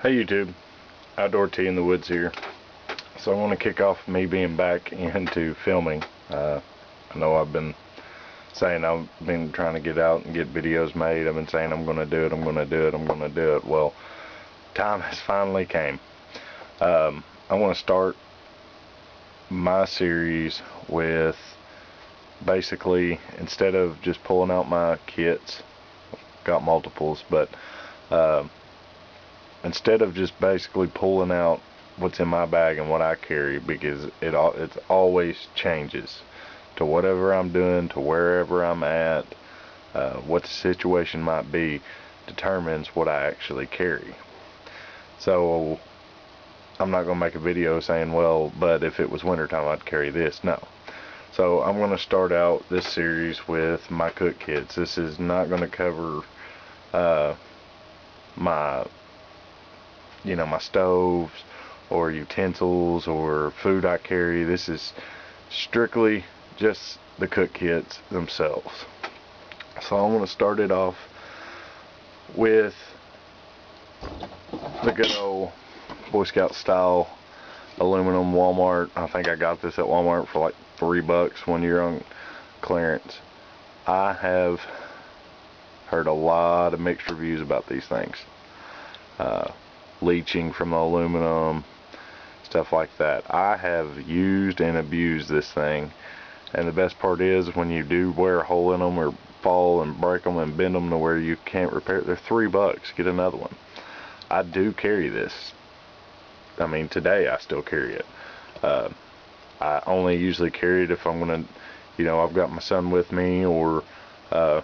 Hey YouTube, Outdoor Tea in the Woods here. So I want to kick off me being back into filming. I know I've been saying I've been trying to get out and get videos made. I've been saying I'm going to do it, I'm going to do it, I'm going to do it. Well, time has finally came. I want to start my series with basically, instead of just pulling out my kits, I've got multiples, but instead of just basically pulling out what's in my bag and what I carry, because it always changes to whatever I'm doing, to wherever I'm at, what the situation might be determines what I actually carry. So I'm not going to make a video saying, well, but if it was wintertime I'd carry this. No. So I'm going to start out this series with my cook kits. This is not going to cover my stoves or utensils or food I carry. This is strictly just the cook kits themselves. So I want to start it off with the good old Boy Scout style aluminum Walmart. I think I got this at Walmart for like $3 one year on clearance. I have heard a lot of mixed reviews about these things. Leaching from the aluminum, stuff like that. I have used and abused this thing, and the best part is when you do wear a hole in them or fall and break them and bend them to where you can't repair it, they're $3. Get another one. I do carry this. I mean, today I still carry it. I only usually carry it if I'm gonna, I've got my son with me, or the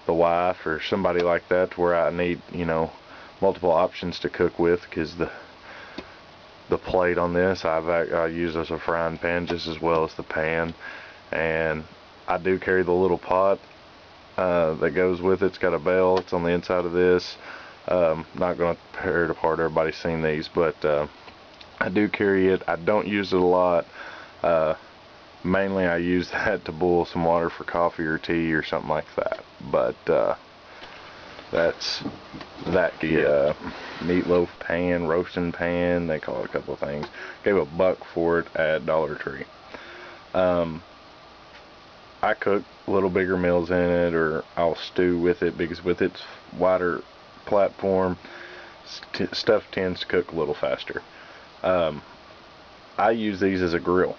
wife or somebody like that, to where I need, multiple options to cook with, because the plate on this I use as a frying pan just as well as the pan. And I do carry the little pot that goes with it. It's got a bell. It's on the inside of this. Not going to tear it apart. Everybody's seen these, but I do carry it. I don't use it a lot. Mainly I use that to boil some water for coffee or tea or something like that. But that's that. The meatloaf pan, roasting pan, they call it a couple of things. Gave $1 for it at Dollar Tree. I cook a little bigger meals in it, or I'll stew with it, because with its wider platform, stuff tends to cook a little faster. I use these as a grill.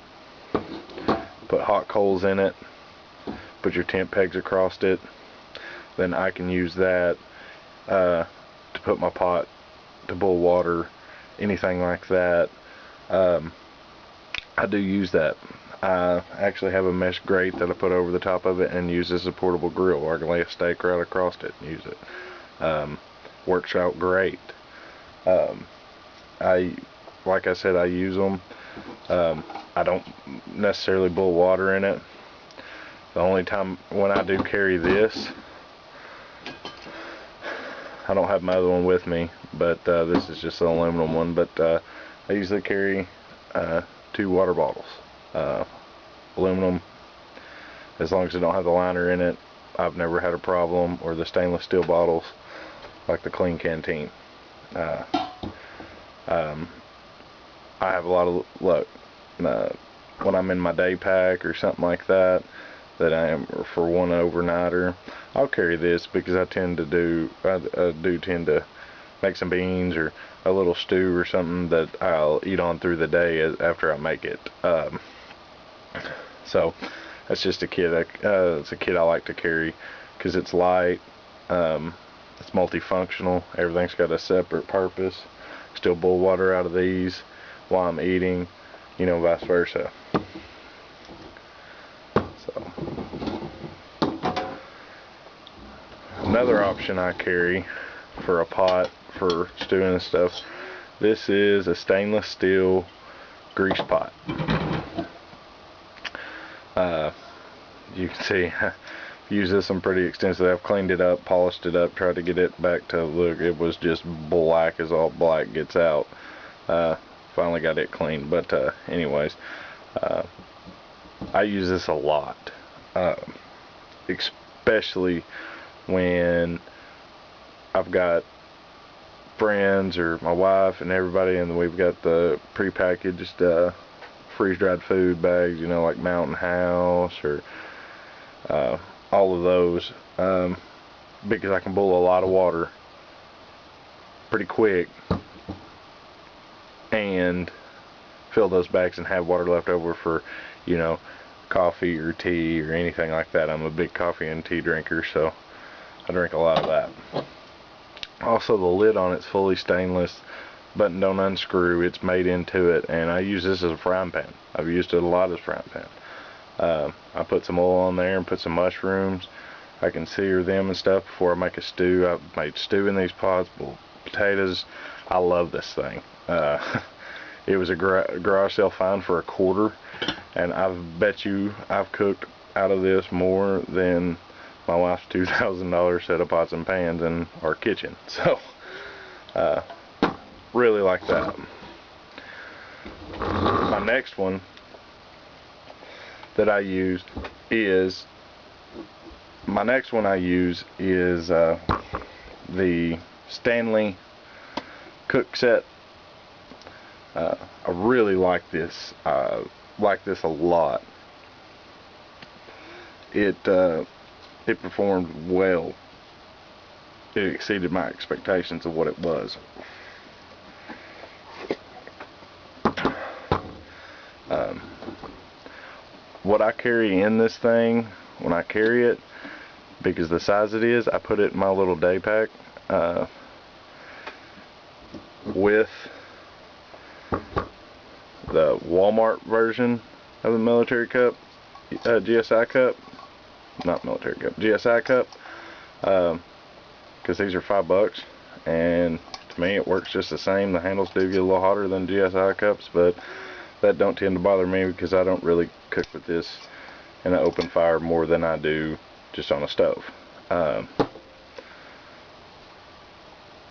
Put hot coals in it, put your tent pegs across it, then I can use that to put my pot to boil water, anything like that. I do use that. I actually have a mesh grate that I put over the top of it and use as a portable grill, or I can lay a steak right across it and use it. Works out great. Like I said, I use them. I don't necessarily boil water in it. The only time when I do carry this, I don't have my other one with me, but this is just an aluminum one, but I usually carry 2 water bottles. Aluminum, as long as I don't have the liner in it, I've never had a problem. Or the stainless steel bottles, like the Clean Canteen. I have a lot of luck when I'm in my day pack or something like that, that I am for one overnighter. I'll carry this, because I tend to do tend to make some beans or a little stew or something that I'll eat on through the day after I make it. So that's just a kit. It's a kit I like to carry because it's light. It's multifunctional. Everything's got a separate purpose. Still boil water out of these while I'm eating, vice versa. So another option I carry for a pot for stewing and stuff, this is a stainless steel grease pot. You can see I've used this one pretty extensively. I've cleaned it up, polished it up, tried to get it back to look. It was just black as all black gets out. Finally got it cleaned, but anyways, I use this a lot, especially when I've got friends or my wife and everybody, and we've got the prepackaged freeze-dried food bags, you know, like Mountain House or all of those, because I can boil a lot of water pretty quick and fill those bags and have water left over for, you know, coffee or tea or anything like that. I'm a big coffee and tea drinker, so I drink a lot of that. Also, the lid on it's fully stainless, button don't unscrew, it's made into it, and I use this as a frying pan. I've used it a lot as a frying pan. I put some oil on there and put some mushrooms. I can sear them and stuff before I make a stew. I've made stew in these pots, boiled potatoes. I love this thing. It was a garage sale find for $1, and I bet you I've cooked out of this more than my wife's $2,000 set of pots and pans in our kitchen. So, really like that. My next one that I use is the Stanley cook set. I really like this. Like this a lot. It performed well. It exceeded my expectations of what it was. What I carry in this thing, when I carry it, because the size it is, I put it in my little day pack with the Walmart version of the military cup, GSI cup, not military cup, GSI cup, because these are $5, and to me it works just the same. The handles do get a little hotter than GSI cups, but that don't tend to bother me because I don't really cook with this in an open fire more than I do just on a stove.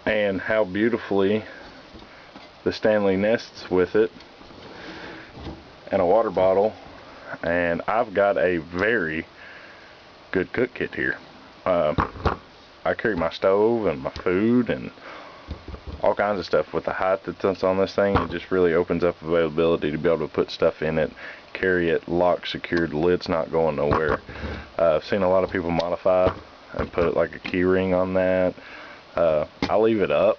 And how beautifully the Stanley nests with it, and a water bottle, and I've got a very good cook kit here. I carry my stove and my food and all kinds of stuff. With the height that's on this thing, it just really opens up availability to be able to put stuff in it, carry it locked, secured, the lid's not going nowhere. I've seen a lot of people modify and put like a key ring on that. I leave it up.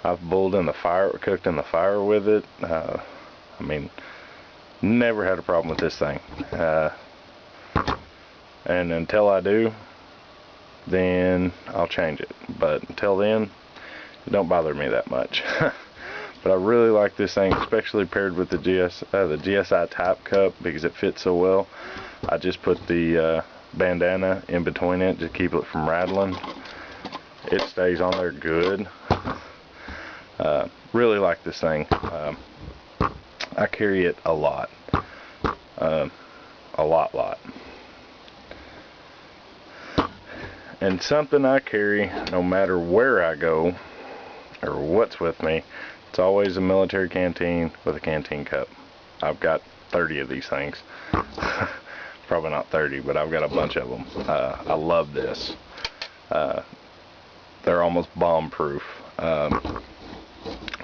I've boiled in the fire, cooked in the fire with it. I mean, never had a problem with this thing. And until I do, then I'll change it. But until then, it don't bother me that much. But I really like this thing, especially paired with the GSI type cup, because it fits so well. I just put the bandana in between it to keep it from rattling. It stays on there good. Really like this thing. I carry it a lot. A lot. And something I carry no matter where I go or what's with me, it's always a military canteen with a canteen cup. I've got 30 of these things. Probably not 30, but I've got a bunch of them. I love this. They're almost bomb proof.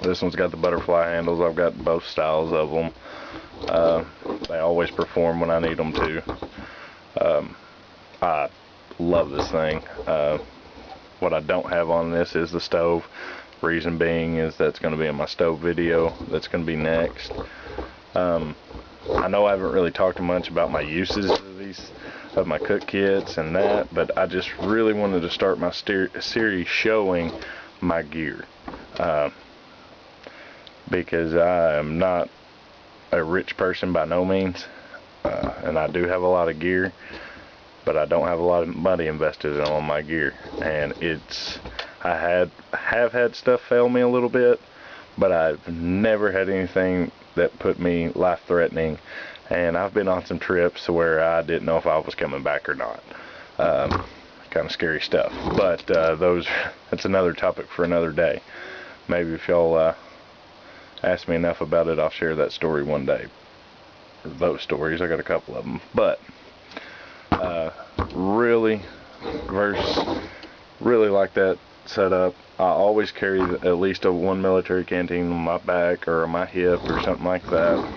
This one's got the butterfly handles. I've got both styles of them. They always perform when I need them to. I love this thing. What I don't have on this is the stove. Reason being is that's going to be in my stove video that's going to be next. I know I haven't really talked much about my uses of my cook kits and that, but I just really wanted to start my series showing my gear, because I am not a rich person by no means, and I do have a lot of gear, but I don't have a lot of money invested in all my gear. And I have had stuff fail me a little bit, but I've never had anything that put me life-threatening, and I've been on some trips where I didn't know if I was coming back or not. Kind of scary stuff, but that's another topic for another day. Maybe if y'all ask me enough about it, I'll share that story one day, or those stories. I got a couple of them, but really like that setup, I always carry at least one military canteen on my back or on my hip or something like that.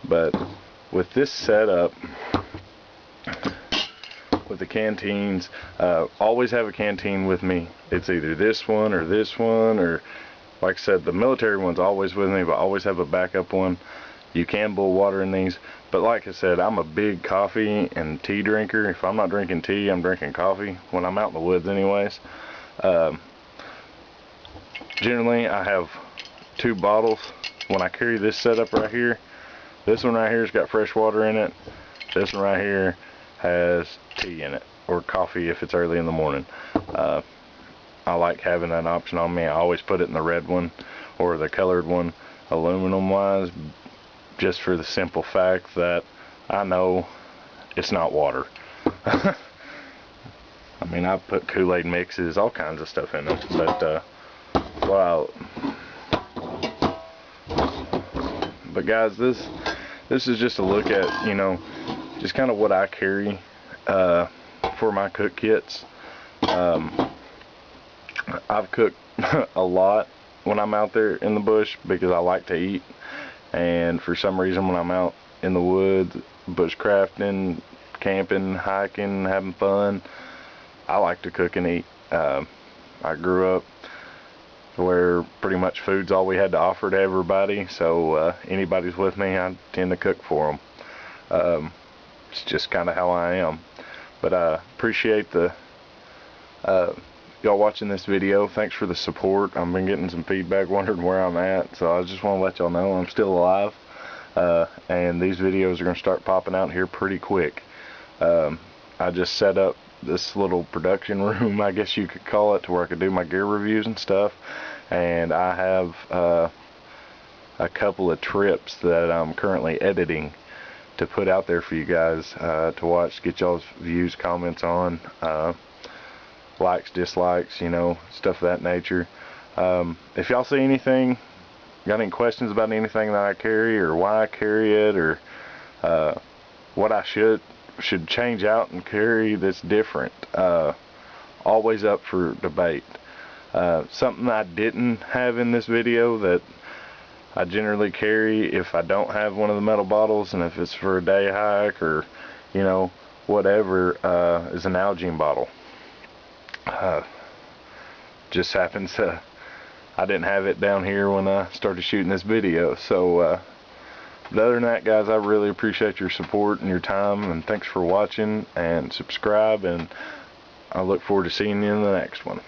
But with this setup, with the canteens, always have a canteen with me. It's either this one, or like I said, the military one's always with me, but I always have a backup one. You can boil water in these, but like I said, I'm a big coffee and tea drinker. If I'm not drinking tea, I'm drinking coffee when I'm out in the woods anyways. Generally, I have 2 bottles. When I carry this setup right here, this one right here has got fresh water in it. This one right here has tea in it, or coffee if it's early in the morning. I like having that option on me. I always put it in the red one or the colored one, aluminum wise, just for the simple fact that I know it's not water. I mean, I put Kool-Aid mixes, all kinds of stuff in them, but guys, this is just a look at, you know, just kind of what I carry for my cook kits. I've cooked a lot when I'm out there in the bush because I like to eat, and for some reason when I'm out in the woods, bushcrafting, camping, hiking, having fun, I like to cook and eat. I grew up where pretty much food's all we had to offer to everybody, so anybody's with me, I tend to cook for them. It's just kind of how I am. But I appreciate the y'all watching this video. Thanks for the support. I've been getting some feedback, wondering where I'm at, so I just want to let y'all know I'm still alive, and these videos are going to start popping out here pretty quick. I just set up this little production room, I guess you could call it, to where I could do my gear reviews and stuff, and I have a couple of trips that I'm currently editing to put out there for you guys to watch, get y'all's views, comments on, likes, dislikes, you know, stuff of that nature. If y'all see anything, got any questions about anything that I carry, or why I carry it, or what I should change out and carry that's different, always up for debate. Something I didn't have in this video that I generally carry if I don't have one of the metal bottles, and if it's for a day hike or, you know, whatever, is an Nalgene bottle. Just happens I didn't have it down here when I started shooting this video. So other than that, guys, I really appreciate your support and your time, and thanks for watching, and subscribe, and I look forward to seeing you in the next one.